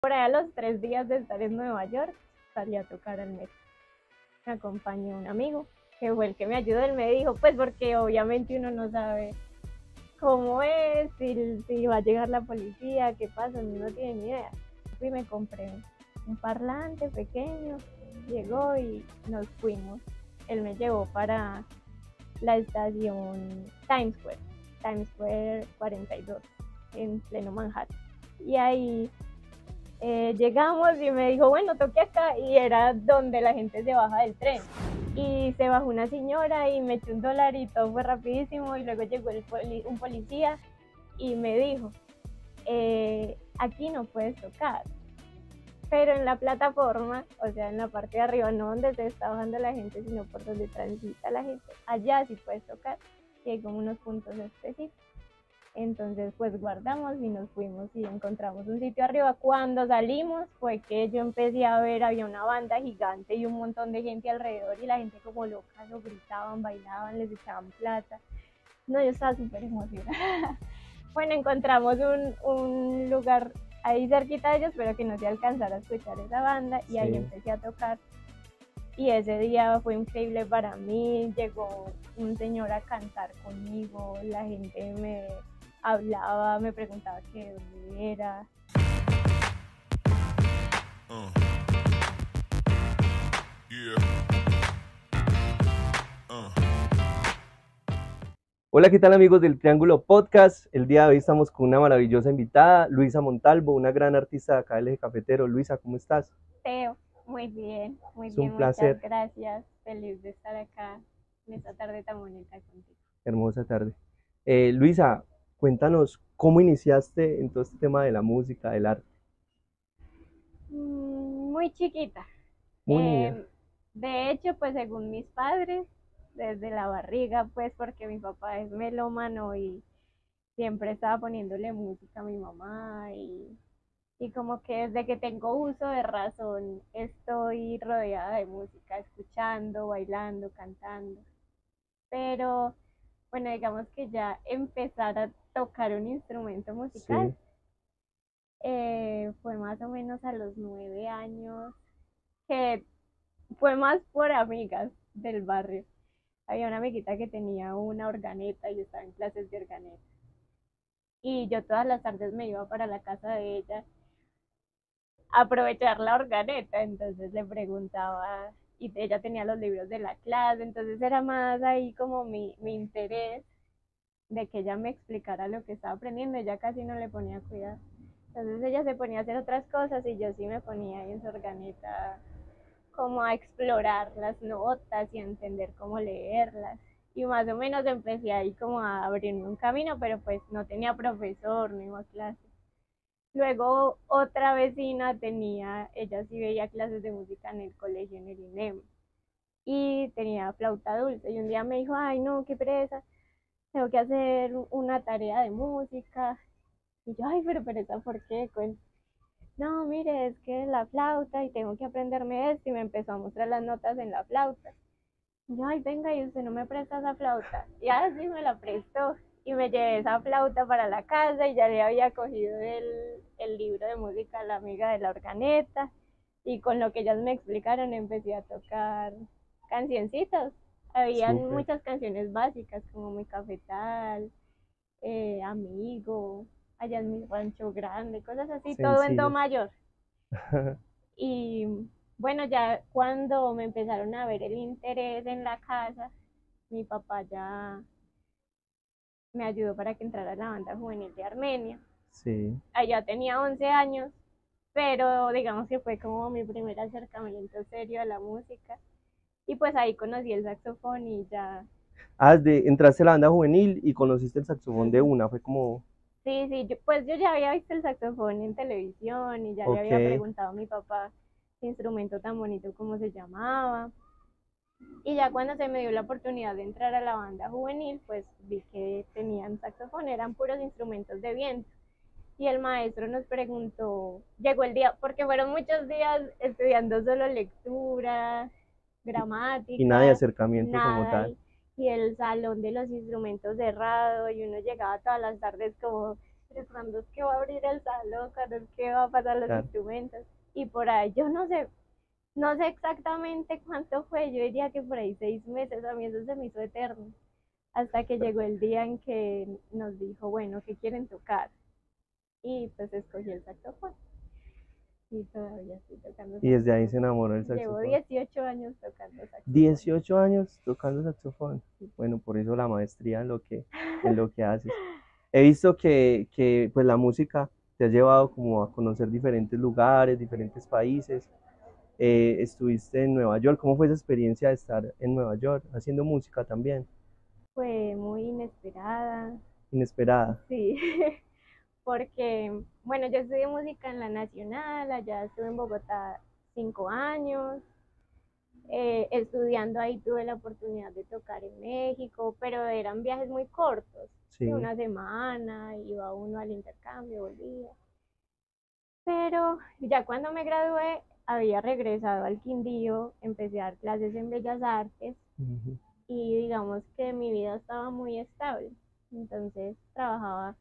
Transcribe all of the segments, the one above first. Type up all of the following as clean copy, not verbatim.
Por ahí a los 3 días de estar en Nueva York, salí a tocar al metro. Me acompañó un amigo, que fue el que me ayudó. Él me dijo, pues porque obviamente uno no sabe cómo es, si va a llegar la policía, qué pasa, uno no tiene ni idea. Fui y me compré un parlante pequeño, llegó y nos fuimos. Él me llevó para la estación Times Square 42, en pleno Manhattan. Y ahí llegamos y me dijo, bueno, toque acá, y era donde la gente se baja del tren. Y se bajó una señora y me echó $1 y todo fue rapidísimo, y luego llegó un policía y me dijo, aquí no puedes tocar, pero en la plataforma, o sea, en la parte de arriba, no donde se está bajando la gente, sino por donde transita la gente, allá sí puedes tocar, y hay como unos puntos específicos. Entonces pues guardamos y nos fuimos y encontramos un sitio arriba. Cuando salimos fue que yo empecé a ver, había una banda gigante y un montón de gente alrededor, y la gente como loca, lo gritaban, bailaban, les echaban plata. No, yo estaba súper emocionada. Bueno, encontramos un lugar ahí cerquita de ellos, pero que no se alcanzara a escuchar esa banda, y ahí empecé a tocar. Y ese día fue increíble para mí. Llegó un señor a cantar conmigo, la gente me hablaba, me preguntaba que de dónde era. Hola, ¿qué tal amigos del Triángulo Podcast? El día de hoy estamos con una maravillosa invitada, Luisa Montalvo, una gran artista de acá del Eje Cafetero. Luisa, ¿cómo estás? Teo, muy bien, Es un muchas placer, gracias. Feliz de estar acá en esta tarde tan bonita contigo. hermosa tarde. Luisa, cuéntanos cómo iniciaste en todo este tema de la música, del arte. Muy chiquita. Muy niña. De hecho, pues según mis padres, desde la barriga, pues porque mi papá es melómano y siempre estaba poniéndole música a mi mamá, y como que desde que tengo uso de razón estoy rodeada de música, escuchando, bailando, cantando. Pero bueno, digamos que ya empezar a tocar un instrumento musical Sí, fue más o menos a los 9 años, que fue más por amigas del barrio. Había una amiguita que tenía una organeta y yo estaba en clases de organeta. Y yo todas las tardes me iba para la casa de ella aprovechar la organeta, entonces le preguntaba, y ella tenía los libros de la clase, entonces era más ahí como mi interés de que ella me explicara lo que estaba aprendiendo. Ella casi no le ponía cuidado, entonces ella se ponía a hacer otras cosas y yo sí me ponía ahí en su organeta como a explorar las notas y a entender cómo leerlas, y más o menos empecé ahí como a abrirme un camino, pero pues no tenía profesor, no iba a clase. Luego otra vecina tenía, ella sí veía clases de música en el colegio, en el INEM, y tenía flauta dulce, y un día me dijo, ay no, qué pereza, tengo que hacer una tarea de música. Y yo, ay, pero pereza, ¿por qué? No, mire, es que la flauta y tengo que aprenderme esto, y me empezó a mostrar las notas en la flauta. Y yo, ay, venga, y usted no me presta esa flauta. Y así me la prestó, y me llevé esa flauta para la casa, y ya le había cogido el libro de música a la amiga de la organeta, y con lo que ellas me explicaron empecé a tocar cancioncitas. Habían súper. muchas canciones básicas como Mi Cafetal, Amigo, Allá en mi rancho grande, cosas así, todo en do Sencillas. mayor. Y bueno, ya cuando me empezaron a ver el interés en la casa, mi papá ya me ayudó para que entrara a la banda juvenil de Armenia. Sí. Allá tenía 11 años, pero digamos que fue como mi primer acercamiento serio a la música. Y pues ahí conocí el saxofón y ya. Entraste a la banda juvenil y conociste el saxofón de Ujú. una, fue como, Sí, sí, pues yo ya había visto el saxofón en televisión y ya le había ok. preguntado a mi papá qué instrumento tan bonito, cómo se llamaba. Y ya cuando se me dio la oportunidad de entrar a la banda juvenil, pues vi que tenían saxofón, eran puros instrumentos de viento. Y el maestro nos preguntó, llegó el día, porque fueron muchos días estudiando solo lectura, Y nada de gramática, acercamiento como nada, tal. y el salón de los instrumentos cerrado, y uno llegaba todas las tardes como pero cuando es que va a abrir el salón, cuando es que va a pasar los Claro. instrumentos. Y por ahí, yo no sé exactamente cuánto fue, yo diría que por ahí 6 meses, a mí eso se me hizo eterno. Hasta que llegó el día en que nos dijo, bueno, ¿qué quieren tocar? Y pues escogí el saxofón. Y todavía estoy tocando Y desde ahí saxofón. se enamoró del Llevo saxofón. 18 años tocando saxofón. 18 años tocando saxofón. Bueno, por eso la maestría en lo que haces. He visto que pues la música te ha llevado como a conocer diferentes lugares, diferentes países. Estuviste en Nueva York. ¿Cómo fue esa experiencia de estar en Nueva York haciendo música también? Fue muy inesperada, Inesperada. sí, porque, bueno, yo estudié música en la Nacional, allá estuve en Bogotá 5 años, estudiando ahí tuve la oportunidad de tocar en México, pero eran viajes muy cortos, de Sí. una semana, iba uno al intercambio, volvía. Pero ya cuando me gradué, había regresado al Quindío, empecé a dar clases en Bellas Artes Ujú. y digamos que mi vida estaba muy estable. Entonces trabajaba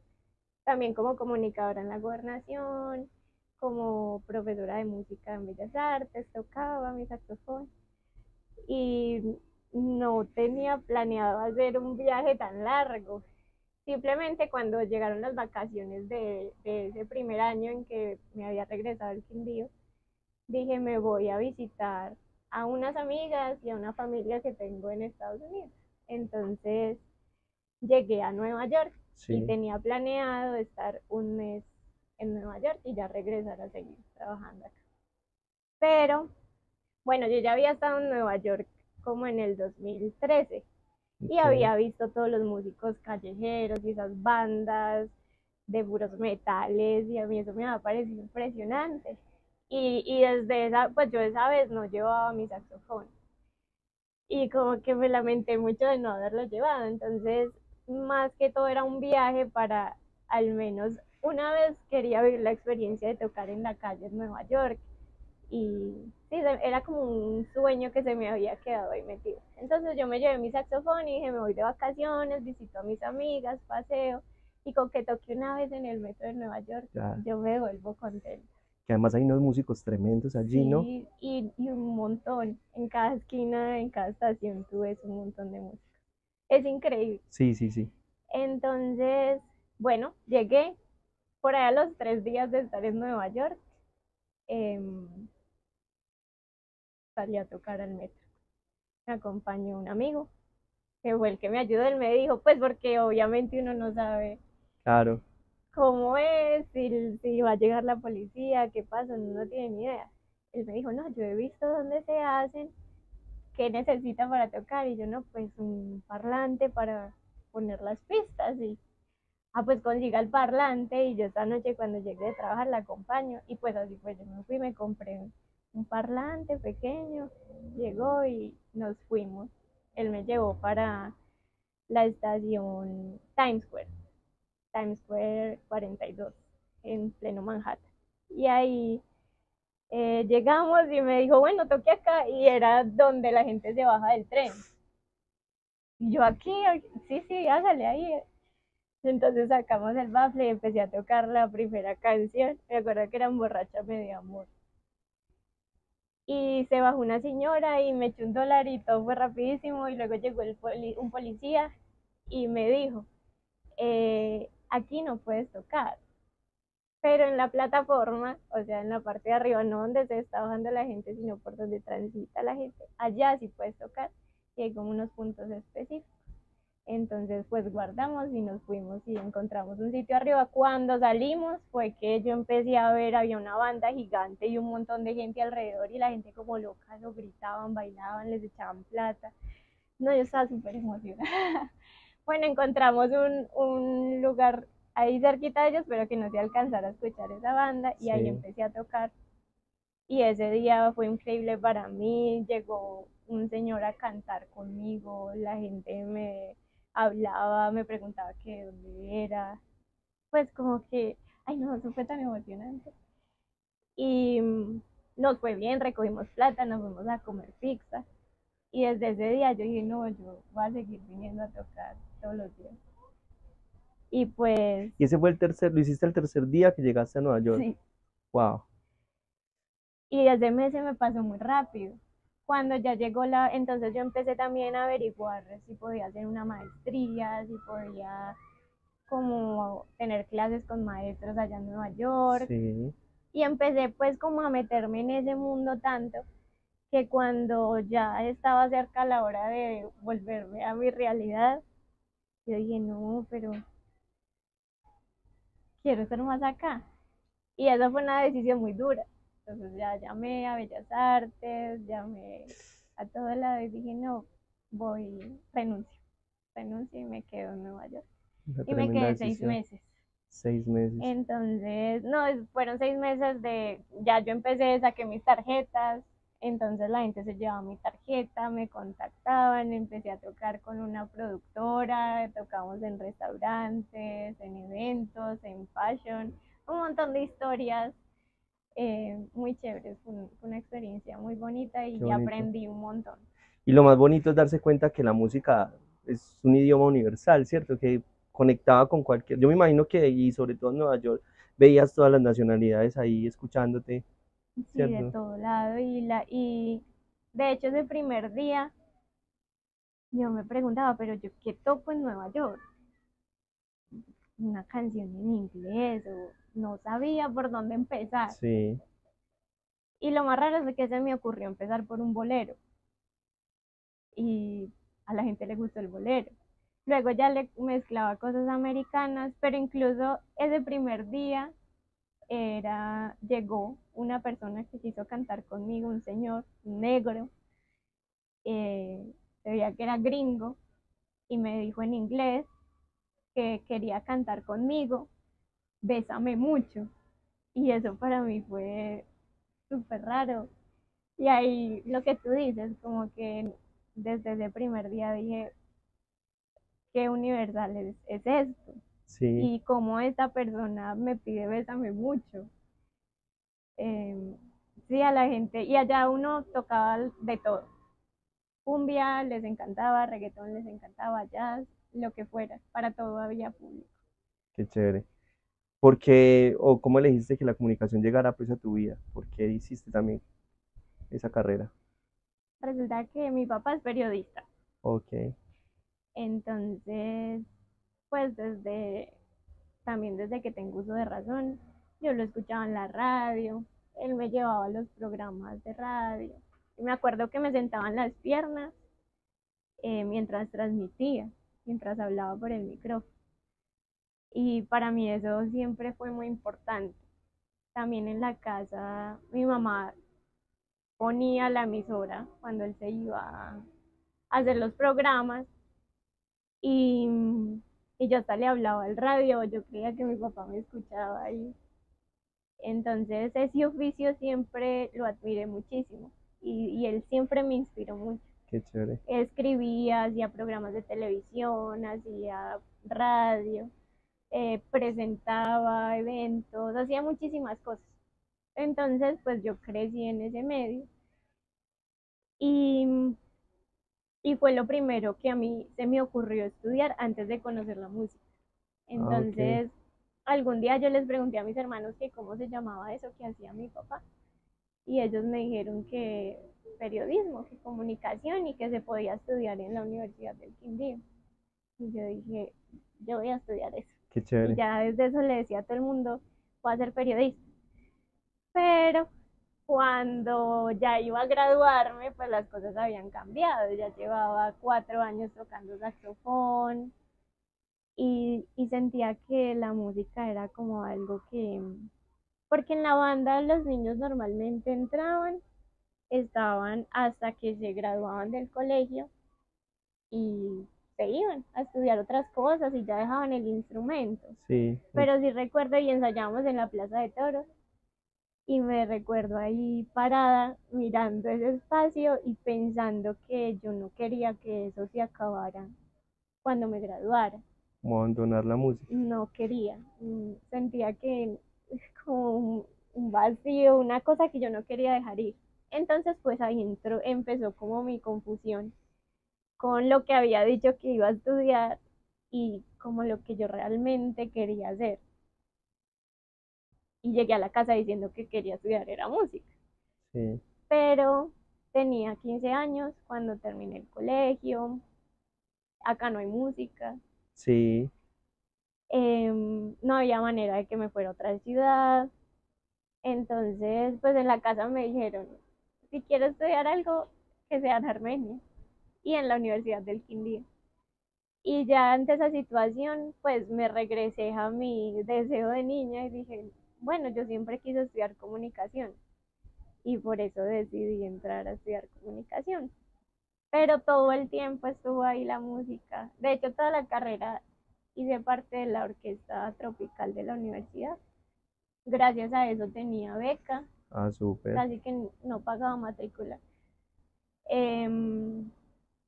también como comunicadora en la gobernación, como profesora de música en Bellas Artes, tocaba mi saxofón y no tenía planeado hacer un viaje tan largo. Simplemente cuando llegaron las vacaciones de ese primer año en que me había regresado al Quindío, dije me voy a visitar a unas amigas y a una familia que tengo en Estados Unidos. Entonces llegué a Nueva York y Sí. tenía planeado estar un mes en Nueva York y ya regresar a seguir trabajando acá. Pero bueno, yo ya había estado en Nueva York como en el 2013 y Ok. había visto todos los músicos callejeros y esas bandas de puros metales y a mí eso me ha parecido impresionante. Y desde esa, pues yo esa vez no llevaba mi saxofón y como que me lamenté mucho de no haberlo llevado. Entonces, más que todo era un viaje para al menos una vez quería vivir la experiencia de tocar en la calle en Nueva York. Y sí, era como un sueño que se me había quedado ahí metido. Entonces yo me llevé mi saxofón y dije, me voy de vacaciones, visito a mis amigas, paseo, y con que toque una vez en el metro de Nueva York, Ya. yo me vuelvo contenta. Que además hay unos músicos tremendos allí, ¿no? Sí, y un montón. En cada esquina, en cada estación, tú ves un montón de música. Es increíble. Sí, sí, sí. Entonces, bueno, llegué por allá a los 3 días de estar en Nueva York. Eh, Salí a tocar al metro. Me acompañó un amigo, que fue el que me ayudó. Él me dijo, pues porque obviamente uno no sabe Claro. cómo es, si va a llegar la policía, qué pasa, uno no tiene ni idea. Él me dijo, no, yo he visto dónde se hacen, qué necesita para tocar. Y yo, no, pues un parlante para poner las pistas. Y, pues consiga el parlante. Y yo esta noche cuando llegué de trabajar la acompaño. Y pues así fue, yo me fui, me compré un parlante pequeño, llegó y nos fuimos. Él me llevó para la estación Times Square 42, en pleno Manhattan. Y ahí llegamos y me dijo, bueno, toque acá, y era donde la gente se baja del tren. Y yo aquí, sí, sí, hágale ahí. Entonces sacamos el bafle y empecé a tocar la primera canción. Me acuerdo que era Borracha Medio Amor. Y se bajó una señora y me echó $1 y todo fue rapidísimo. Y luego llegó un policía y me dijo, aquí no puedes tocar, pero en la plataforma, o sea, en la parte de arriba, no donde se está bajando la gente, sino por donde transita la gente, allá sí puedes tocar y hay como unos puntos específicos. Entonces, pues guardamos y nos fuimos y encontramos un sitio arriba. Cuando salimos fue que yo empecé a ver, había una banda gigante y un montón de gente alrededor y la gente como loca, lo gritaban, bailaban, les echaban plata. No, yo estaba súper emocionada. Bueno, encontramos un lugar ahí cerquita de ellos, pero que no se alcanzara a escuchar esa banda y ahí Sí. empecé a tocar. Y ese día fue increíble para mí, llegó un señor a cantar conmigo, la gente me hablaba, me preguntaba que de dónde era, pues como que, ay no, eso fue tan emocionante. Y nos fue bien, recogimos plata, nos fuimos a comer pizza y desde ese día yo dije, no, yo voy a seguir viniendo a tocar todos los días. Y pues Y ese fue lo hiciste el tercer día que llegaste a Nueva York. sí, Wow, y ese mes se me pasó muy rápido. Cuando ya llegó entonces yo empecé también a averiguar si podía hacer una maestría, si podía como tener clases con maestros allá en Nueva York. sí, Y empecé pues como a meterme en ese mundo tanto que cuando ya estaba cerca la hora de volverme a mi realidad, yo dije, no, pero quiero estar más acá. Y esa fue una decisión muy dura. Entonces ya llamé a Bellas Artes, llamé a todo lado y dije, no, renuncio y me quedo en Nueva York. una Y me tremenda quedé seis decisión. meses. 6 meses. Entonces, no, fueron 6 meses ya yo empecé, saqué mis tarjetas, entonces la gente se llevaba mi tarjeta, me contactaban, empecé a tocar con una productora, tocamos en restaurantes, en eventos, en fashion, un montón de historias muy chéveres, fue una experiencia muy bonita Qué y bonito. aprendí un montón. Y lo más bonito es darse cuenta que la música es un idioma universal, ¿cierto? Que conectaba con cualquier. Yo me imagino que, y sobre todo en Nueva York, veías todas las nacionalidades ahí escuchándote, Sí, de ¿cierto? todo lado y de hecho ese primer día yo me preguntaba, pero yo qué toco en Nueva York, una canción en inglés o no sabía por dónde empezar. Sí, Y lo más raro es que se me ocurrió empezar por un bolero y a la gente le gustó el bolero. Luego ya le mezclaba cosas americanas, pero incluso ese primer día llegó una persona que quiso cantar conmigo, un señor negro, eh, se veía que era gringo y me dijo en inglés que quería cantar conmigo, bésame mucho. Y eso para mí fue súper raro. Y ahí lo que tú dices, como que desde ese primer día dije, qué universal es esto. sí, Y cómo esta persona me pide bésame mucho. Eh, sí, a la gente, y allá uno tocaba de todo. Cumbia les encantaba, reggaetón les encantaba, jazz, lo que fuera, para todo había público. qué chévere. ¿Por qué, o cómo elegiste que la comunicación llegara pues a tu vida? ¿Por qué hiciste también esa carrera? Resulta que mi papá es periodista, Ok, entonces, pues también desde que tengo uso de razón, yo lo escuchaba en la radio, él me llevaba a los programas de radio. Y me acuerdo que me sentaba en las piernas mientras transmitía, mientras hablaba por el micrófono. Y para mí eso siempre fue muy importante. También en la casa, mi mamá ponía la emisora cuando él se iba a hacer los programas y, y yo hasta le hablaba al radio, yo creía que mi papá me escuchaba ahí. Entonces ese oficio siempre lo admiré muchísimo y él siempre me inspiró mucho. qué chévere. Escribía, hacía programas de televisión, hacía radio, presentaba eventos, hacía muchísimas cosas. Entonces, pues yo crecí en ese medio y, y fue lo primero que a mí se me ocurrió estudiar antes de conocer la música. Ah, ok, Entonces, algún día yo les pregunté a mis hermanos que cómo se llamaba eso que hacía mi papá y ellos me dijeron que periodismo, que comunicación y que se podía estudiar en la Universidad del Quindío. Y yo dije, yo voy a estudiar eso. qué Y chévere. ya desde eso le decía a todo el mundo, voy a ser periodista. Pero cuando ya iba a graduarme, pues las cosas habían cambiado. Ya llevaba 4 años tocando saxofón y sentía que la música era como algo que, porque en la banda los niños normalmente entraban, estaban hasta que se graduaban del colegio y se iban a estudiar otras cosas y ya dejaban el instrumento. Sí, Pero sí recuerdo y ensayábamos en la Plaza de Toros y me recuerdo ahí parada mirando ese espacio y pensando que yo no quería que eso se acabara cuando me graduara. como abandonar la música. No quería, sentía que es como un vacío, una cosa que yo no quería dejar ir. Entonces pues ahí empezó como mi confusión con lo que había dicho que iba a estudiar y como lo que yo realmente quería hacer. Y llegué a la casa diciendo que quería estudiar era música, Sí, pero tenía 15 años cuando terminé el colegio, acá no hay música, sí, no había manera de que me fuera a otra ciudad, entonces pues en la casa me dijeron, si quiero estudiar algo, que sea en Armenia y en la Universidad del Quindío. Y ya ante esa situación, pues me regresé a mi deseo de niña y dije, bueno, yo siempre quise estudiar comunicación y por eso decidí entrar a estudiar comunicación. Pero todo el tiempo estuvo ahí la música. De hecho, toda la carrera hice parte de la orquesta tropical de la universidad. Gracias a eso tenía beca, ah, súper, casi que no pagaba matrícula. Em,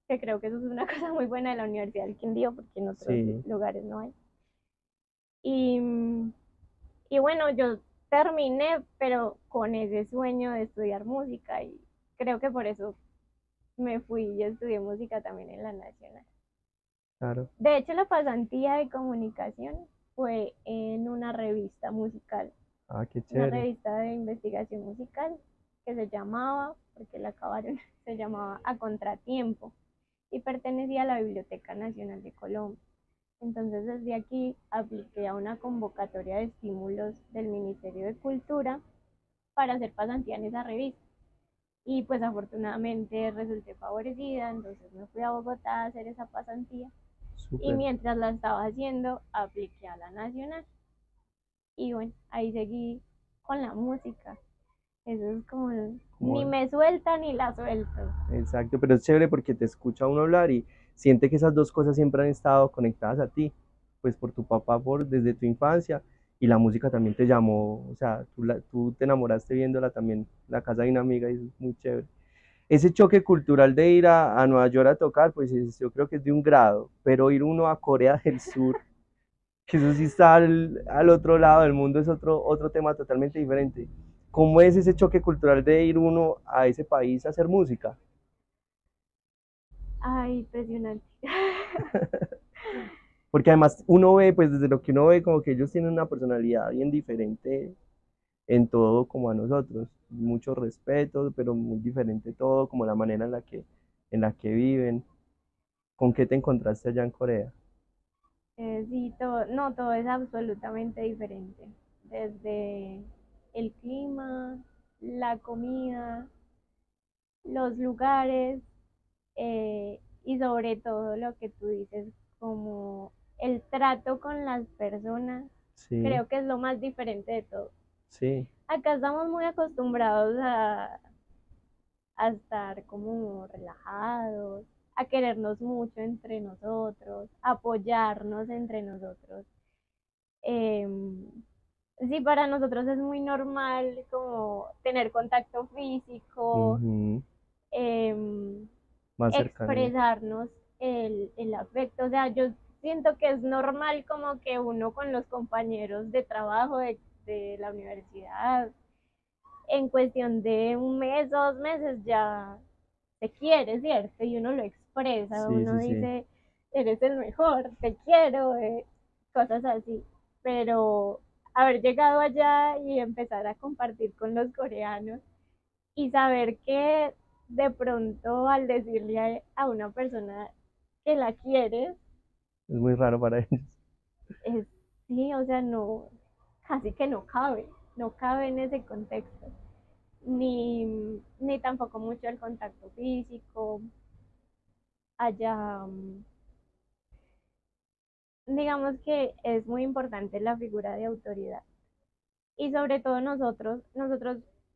que creo que eso es una cosa muy buena de la Universidad del Quindío porque en otros sí, lugares no hay. Y, y bueno, yo terminé, pero con ese sueño de estudiar música y creo que por eso me fui y estudié música también en la Nacional. claro, De hecho, la pasantía de comunicación fue en una revista musical, ah, qué una chévere, revista de investigación musical que se llamaba, porque la acabaron, se llamaba A Contratiempo y pertenecía a la Biblioteca Nacional de Colombia. Entonces desde aquí apliqué a una convocatoria de estímulos del Ministerio de Cultura para hacer pasantía en esa revista. Y pues afortunadamente resulté favorecida, entonces me fui a Bogotá a hacer esa pasantía. Y súper, mientras la estaba haciendo, apliqué a la Nacional. Y bueno, ahí seguí con la música. Eso es como, ni como, me suelta ni la suelto. exacto, pero es chévere porque te escucha uno hablar y siente que esas dos cosas siempre han estado conectadas a ti, pues por tu papá, por desde tu infancia, y la música también te llamó, o sea, tú te enamoraste viéndola también, la casa de una amiga, y eso es muy chévere. Ese choque cultural de ir a Nueva York a tocar, pues yo creo que es de un grado, pero ir uno a Corea del Sur, que eso sí está al otro lado del mundo, es otro tema totalmente diferente. ¿Cómo es ese choque cultural de ir uno a ese país a hacer música? Ay, impresionante. Porque además uno ve, pues desde lo que uno ve, como que ellos tienen una personalidad bien diferente en todo como a nosotros. Mucho respeto, pero muy diferente todo, como la manera en la que viven. ¿Con qué te encontraste allá en Corea? Sí, todo, no, todo es absolutamente diferente. Desde el clima, la comida, los lugares y sobre todo lo que tú dices, como el trato con las personas, Sí, creo que es lo más diferente de todo. sí, Acá estamos muy acostumbrados a estar como relajados, a querernos mucho entre nosotros, a apoyarnos entre nosotros. Eh, sí, para nosotros es muy normal como tener contacto físico, ujú, eh, más cercanía. expresarnos el afecto. O sea, yo siento que es normal como que uno con los compañeros de trabajo de la universidad, en cuestión de un mes, 2 meses ya te quiere, ¿cierto? Y uno lo expresa, Sí, uno sí, sí. dice, eres el mejor, te quiero, cosas así. Pero haber llegado allá y empezar a compartir con los coreanos y saber que de pronto al decirle a una persona que la quieres, Es muy raro para ellos. es, sí, o sea, no, casi que no cabe en ese contexto. Ni tampoco mucho el contacto físico. Allá, digamos que es muy importante la figura de autoridad. Y sobre todo nosotros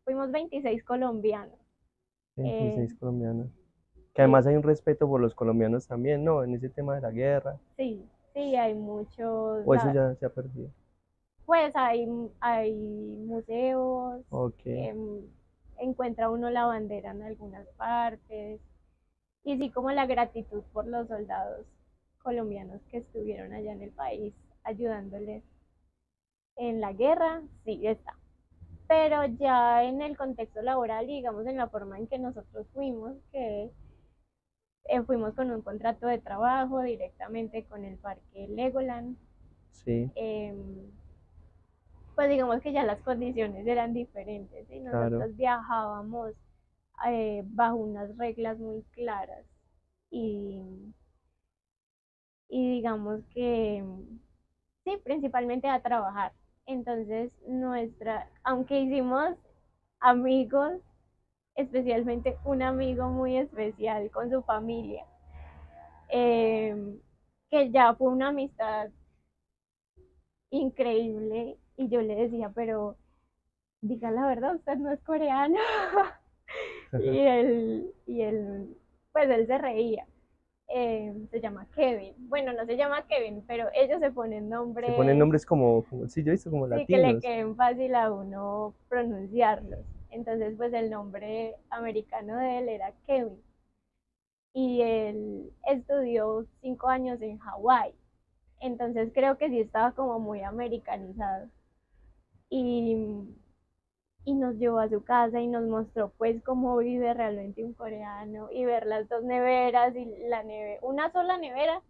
fuimos 26 colombianos. Eh, 26 colombianos. Que sí, además hay un respeto por los colombianos también, ¿no? En ese tema de la guerra. sí, sí, hay muchos, O eso ya se ha perdido. pues hay museos, Ok. encuentra uno la bandera en algunas partes, y sí como la gratitud por los soldados colombianos que estuvieron allá en el país ayudándoles en la guerra, sí está. Pero ya en el contexto laboral, digamos en la forma en que nosotros fuimos, que Fuimos con un contrato de trabajo directamente con el parque Legoland. Sí, Pues digamos que ya las condiciones eran diferentes y claro. nosotros viajábamos bajo unas reglas muy claras y, y digamos que sí, principalmente a trabajar. Entonces, aunque hicimos amigos, especialmente un amigo muy especial con su familia, eh, que ya fue una amistad increíble y yo le decía, pero diga la verdad, usted no es coreano. Pues él se reía. Se llama Kevin. Bueno, no se llama Kevin, pero ellos se ponen Se ponen nombres, nombres sí, yo he visto como sí, que le latinos. queden fácil a uno pronunciarlos. Entonces, pues el nombre americano de él era Kevin. Y él estudió 5 años en Hawái. Entonces creo que sí estaba como muy americanizado. Y, y nos llevó a su casa y nos mostró pues cómo vive realmente un coreano y ver las dos neveras y una sola nevera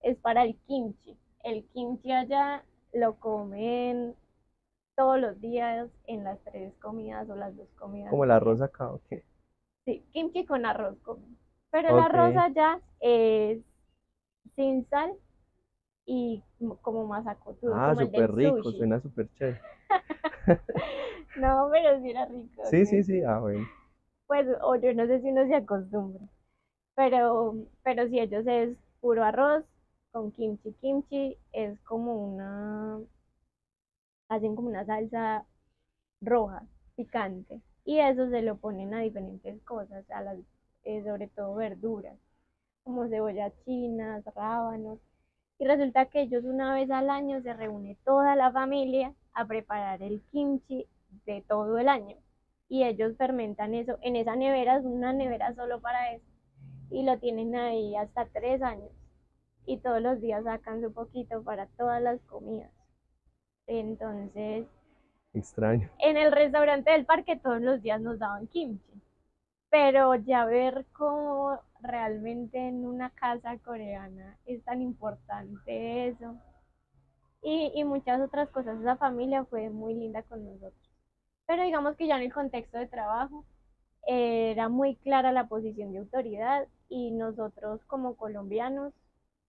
es para el kimchi. El kimchi allá lo comen todos los días en las 3 comidas o las 2 comidas Como el del día. arroz acá, ok. Sí, kimchi con arroz comen. Pero el arroz Ok. allá es sin sal y como masacotudo, Ah, como el súper del rico, sushi. suena súper chévere. No, pero sí era rico. Sí, sí, ¿Sí? sí, ah, bueno. Pues, o yo no sé si uno se acostumbra. Pero si ellos es puro arroz con kimchi. Kimchi es como hacen como una salsa roja, picante. Y eso se lo ponen a diferentes cosas, sobre todo verduras, como cebolla chinas, rábanos. Y resulta que ellos una vez al año se reúne toda la familia a preparar el kimchi de todo el año. Y ellos fermentan eso en esa nevera, es una nevera solo para eso. Y lo tienen ahí hasta 3 años. Y todos los días sacan su poquito para todas las comidas. Entonces, Extraño. en el restaurante del parque todos los días nos daban kimchi. Pero ya ver cómo realmente en una casa coreana es tan importante eso. Y muchas otras cosas. Esa familia fue muy linda con nosotros. Pero digamos que ya en el contexto de trabajo era muy clara la posición de autoridad y nosotros como colombianos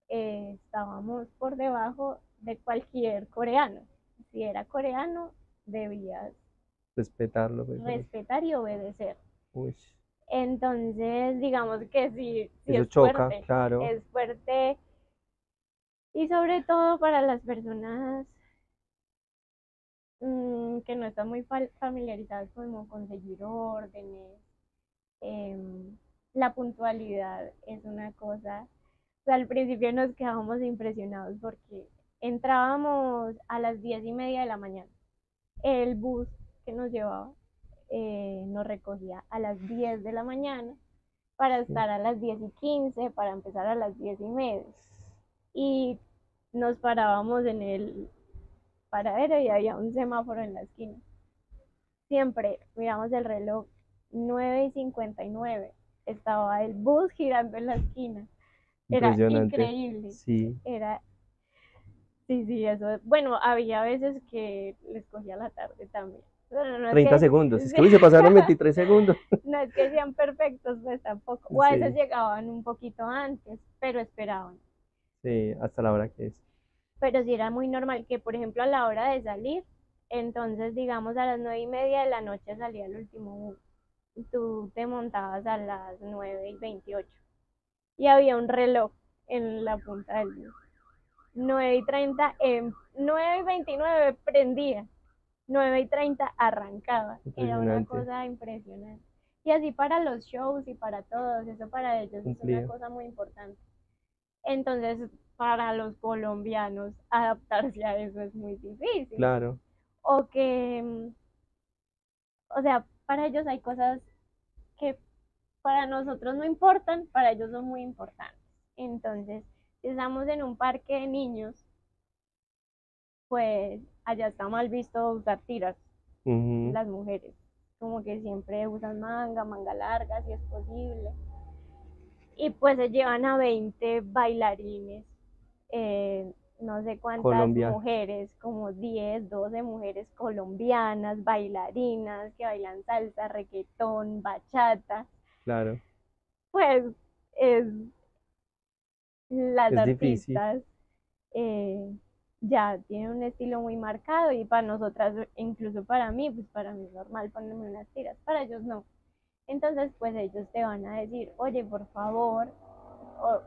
estábamos por debajo de cualquier coreano. Si era coreano, debías Respetarlo, pues. respetar y obedecer. Uy, Entonces, digamos que sí, sí eso choca, claro. es fuerte y sobre todo para las personas que no están muy familiarizadas como conseguir órdenes. La puntualidad es una cosa, o sea, al principio nos quedábamos impresionados porque entrábamos a las 10:30 de la mañana. El bus que nos llevaba nos recogía a las 10 de la mañana para Sí. estar a las 10:15, para empezar a las 10:30. Y nos parábamos en el paradero y había un semáforo en la esquina. Siempre miramos el reloj, 9:59. Estaba el bus girando en la esquina. Era Impresionante. increíble. Sí. Era, sí, sí, eso. Bueno, había veces que les cogía la tarde también. Pero no es 30 que, segundos. Es que uy, se pasaron 23 segundos. no es que sean perfectos, pues tampoco. O a veces Sí, llegaban un poquito antes, pero esperaban. sí, hasta la hora que es. Pero sí era muy normal que, por ejemplo, a la hora de salir, entonces, digamos, a las 9:30 de la noche salía el último bus. Tú te montabas a las 9:28 y había un reloj en la punta del bus. 9:30, 9:29 prendía, 9:30 arrancaba. Era una Impresionante. cosa impresionante. Y así para los shows y para todos, eso para ellos es una Cumplido. cosa muy importante. Entonces, para los colombianos, adaptarse a eso es muy difícil. Claro. O que, o sea, para ellos hay cosas que para nosotros no importan, para ellos son muy importantes. Entonces, si estamos en un parque de niños, pues allá está mal visto usar tiras, Ujú. las mujeres. Como que siempre usan manga larga si es posible. y pues se llevan a 20 bailarines, no sé cuántas Colombia, mujeres, como 10 12 mujeres colombianas, bailarinas que bailan salsa, reggaetón, bachata, claro, pues es, las es difícil, artistas eh, ya tienen un estilo muy marcado y para nosotras, incluso para mí, pues para mí es normal ponerme unas tiras, para ellos no. Entonces, pues ellos te van a decir, oye, por favor, o,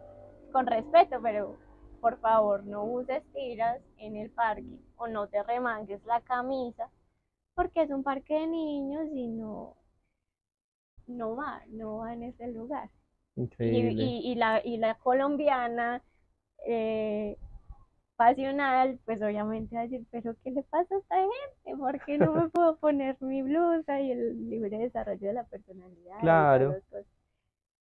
con respeto, pero por favor no uses tiras en el parque o no te remangues la camisa porque es un parque de niños y no va en ese lugar. increíble. Y la colombiana eh, pasional, pues obviamente va a decir, pero ¿qué le pasa a esta gente? ¿Por qué no me puedo poner mi blusa y el libre desarrollo de la personalidad y todas Claro, las cosas?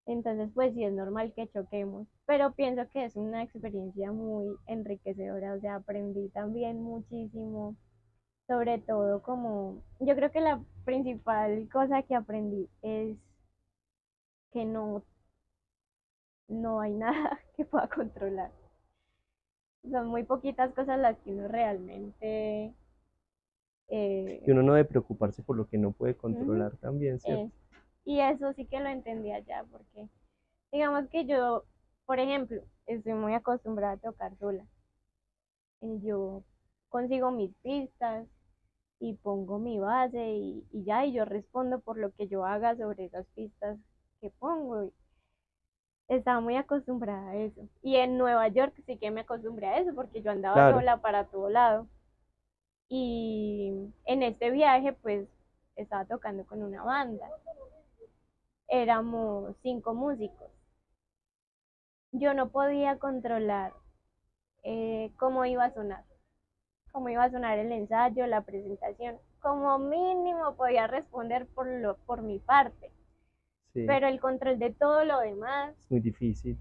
Entonces, pues sí es normal que choquemos, pero pienso que es una experiencia muy enriquecedora, o sea, aprendí también muchísimo, sobre todo como, yo creo que la principal cosa que aprendí es que no hay nada que pueda controlar. Son muy poquitas cosas las que uno realmente y eh, uno no debe preocuparse por lo que no puede ujú, controlar también, ¿cierto? es. Y eso sí que lo entendí allá, porque digamos que yo, por ejemplo, estoy muy acostumbrada a tocar sola. Yo consigo mis pistas y pongo mi base y ya, y yo respondo por lo que yo haga sobre esas pistas que pongo. Y estaba muy acostumbrada a eso. Y en Nueva York sí que me acostumbré a eso, porque yo andaba Claro, sola para todo lado. Y en este viaje, pues, estaba tocando con una banda. Éramos 5 músicos. Yo no podía controlar cómo iba a sonar, cómo iba a sonar el ensayo, la presentación. Como mínimo podía responder por mi parte, sí, pero el control de todo lo demás es muy difícil,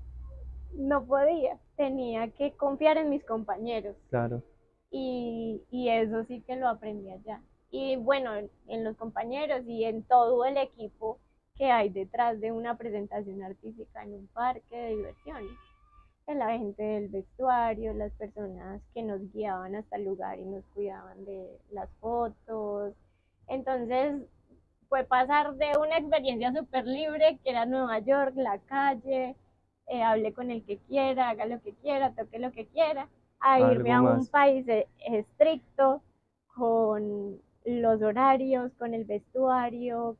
no podía. Tenía que confiar en mis compañeros claro, y eso sí que lo aprendí allá. Y bueno, en los compañeros y en todo el equipo que hay detrás de una presentación artística en un parque de diversiones. La gente del vestuario, las personas que nos guiaban hasta el lugar y nos cuidaban de las fotos. Entonces fue pasar de una experiencia súper libre, que era Nueva York, la calle, hable con el que quiera, haga lo que quiera, toque lo que quiera, a irme algo a un más, país estricto, con los horarios, con el vestuario,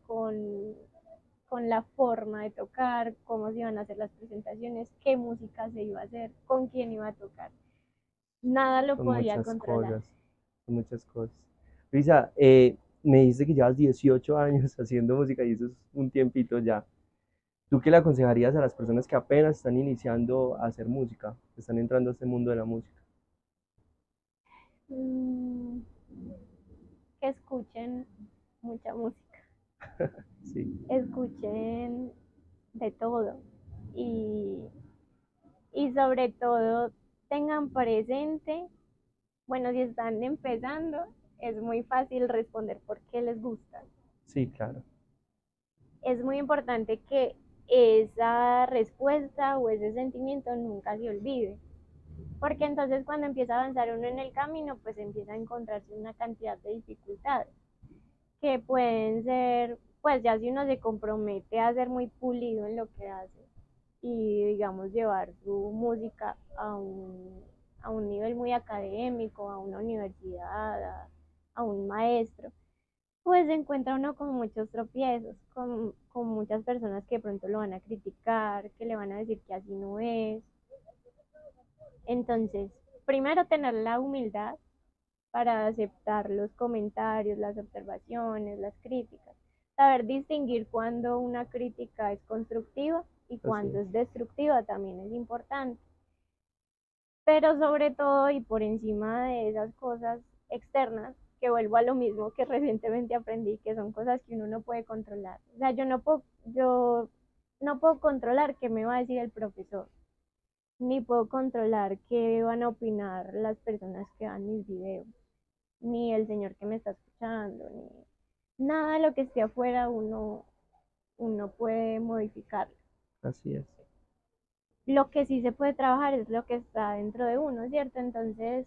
con la forma de tocar, cómo se iban a hacer las presentaciones, qué música se iba a hacer, con quién iba a tocar. Nada lo son podía muchas controlar. cosas, son muchas cosas. Luisa, me dice que llevas 18 años haciendo música y eso es un tiempito ya. ¿Tú qué le aconsejarías a las personas que apenas están iniciando a hacer música, que están entrando a este mundo de la música? Mm, que escuchen mucha música, Sí, escuchen de todo y, y sobre todo tengan presente, bueno, si están empezando, es muy fácil responder por qué les gusta. sí, claro, Es muy importante que esa respuesta o ese sentimiento nunca se olvide, porque entonces cuando empieza a avanzar uno en el camino, pues empieza a encontrarse una cantidad de dificultades que pueden ser, pues ya si uno se compromete a ser muy pulido en lo que hace y digamos llevar su música a un nivel muy académico, a una universidad, a un maestro, pues se encuentra uno con muchos tropiezos, con muchas personas que de pronto lo van a criticar, que le van a decir que así no es. Entonces, primero tener la humildad para aceptar los comentarios, las observaciones, las críticas. Saber distinguir cuando una crítica es constructiva y así cuando es. es destructiva también es importante. Pero sobre todo y por encima de esas cosas externas, que vuelvo a lo mismo que recientemente aprendí, que son cosas que uno no puede controlar. O sea, yo no puedo controlar qué me va a decir el profesor, ni puedo controlar qué van a opinar las personas que van mis videos, ni el señor que me está escuchando, ni nada de lo que esté afuera uno puede modificarlo. Así es. lo que sí se puede trabajar es lo que está dentro de uno, ¿cierto? Entonces,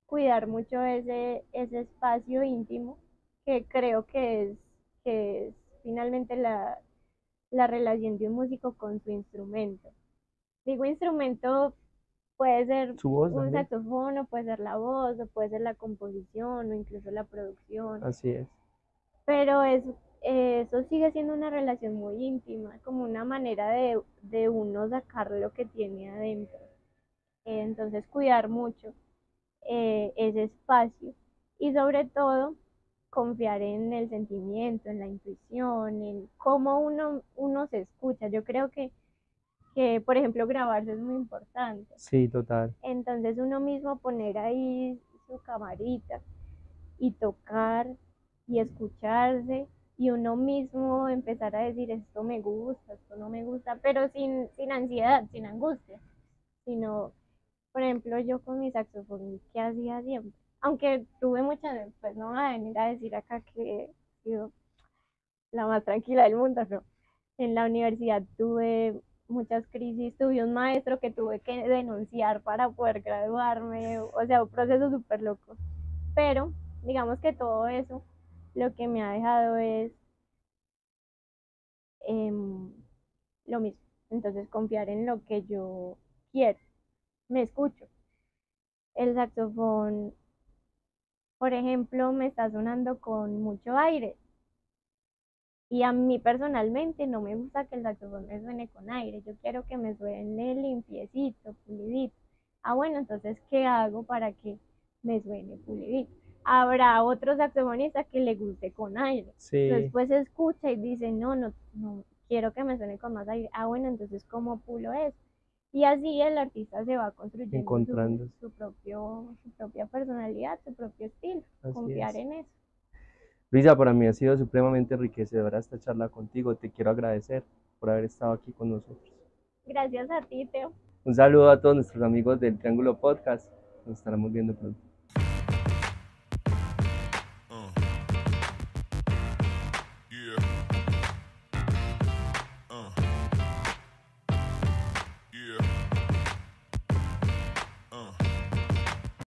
cuidar mucho ese espacio íntimo, que creo que es finalmente la relación de un músico con su instrumento. Digo instrumento, puede ser Su voz un también, saxofón, o puede ser la voz, o puede ser la composición, o incluso la producción, así es. pero eso sigue siendo una relación muy íntima, como una manera de uno sacar lo que tiene adentro. Entonces, cuidar mucho ese espacio y sobre todo confiar en el sentimiento, en la intuición, en cómo uno se escucha. Yo creo que, por ejemplo, grabarse es muy importante. Sí, total. Entonces uno mismo poner ahí su camarita y tocar y escucharse y uno mismo empezar a decir esto me gusta, esto no me gusta, pero sin ansiedad, sin angustia, sino, por ejemplo, yo con mi saxofón, ¿qué hacía siempre? Aunque tuve muchas, pues no voy a venir a decir acá que he sido la más tranquila del mundo, no. En la universidad tuve muchas crisis, tuve un maestro que tuve que denunciar para poder graduarme, o sea, un proceso súper loco. Pero digamos que todo eso lo que me ha dejado es em, lo mismo. Entonces confiar en lo que yo quiero, me escucho. El saxofón, por ejemplo, me está sonando con mucho aire. Y a mí personalmente no me gusta que el saxofón me suene con aire. Yo quiero que me suene limpiecito, pulidito. Ah, bueno, entonces, ¿qué hago para que me suene pulidito? Habrá otro saxofonista que le guste con aire. Entonces, Sí, pues escucha y dice, no, no, no, quiero que me suene con más aire. Ah, bueno, entonces, ¿cómo pulo eso? Y así el artista se va construyendo encontrando, su propia personalidad, su propio estilo. así Confiar es. en eso. Luisa, para mí ha sido supremamente enriquecedora esta charla contigo. Te quiero agradecer por haber estado aquí con nosotros. Gracias a ti, Teo. Un saludo a todos nuestros amigos del Triángulo Podcast. Nos estaremos viendo pronto.